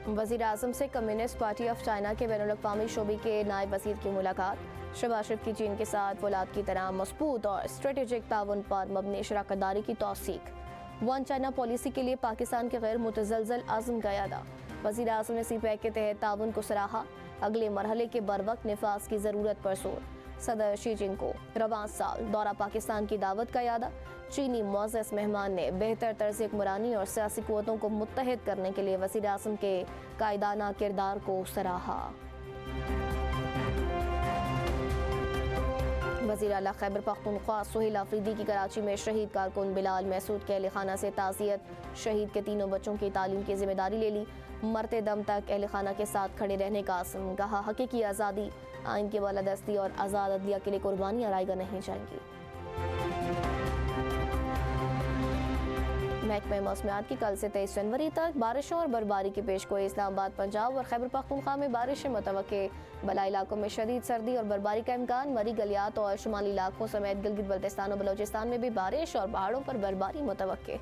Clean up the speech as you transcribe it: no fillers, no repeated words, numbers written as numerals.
वज़ीर आज़म से communist party of China के बैनुल-अक़वामी शोबे के नायब वज़ीर की मुलाकात। शहबाज शरीफ की चीन के साथ फौलाद की तरह मज़बूत और स्ट्रेटेजिक ताउन पर मबनी शराकतदारी की तौसीक। वन चाइना पॉलिसी के लिए पाकिस्तान के गैर मुतज़लज़ल आज़म का यादा। वज़ीर आज़म ने CPEC के तहत ताउन को सराहा। अगले मरहले के बरवक्त निफाज की ज़रूरत पर जोर। सदर शी जिनपिंग रवां साल दौरा पाकिस्तान की दावत का यादा। चीनी मुअज़्ज़ज़ मेहमान ने बेहतर तर्ज़ हुक्मरानी और सियासी क़ुव्वतों को मुत्तहिद करने के लिए वज़ीर आज़म के कायदाना किरदार को सराहा। वज़ीर आला खैबर पख्तूनख्वा सुहेल आफरीदी की कराची में शहीद कारकुन बिलाल महसूद के अहल खाना से ताज़ियत। शहीद के तीनों बच्चों की तालीम की जिम्मेदारी ले ली। मरते दम तक अहल खाना के साथ खड़े रहने का आज़म। कहा, हकीकी आज़ादी, आइन की बालादस्ती और आज़ाद अदलिया के लिए कुर्बानियाँ रायगा नहीं जाएंगी। महकमा मौसमियात की कल से 23 जनवरी तक बारिशों और बर्फबारी की पेशगोई। इस्लामाबाद, पंजाब और खैबर पख्तूनख्वा में बारिशें मुतवक्के। बलाई इलाकों में शदीद सर्दी और बर्फबारी का इम्कान। मरी गलियात और शुमाली इलाकों समेत गिलगित बल्तिस्तान और बलोचिस्तान में भी बारिश और पहाड़ों पर बर्फबारी मुतवक्के।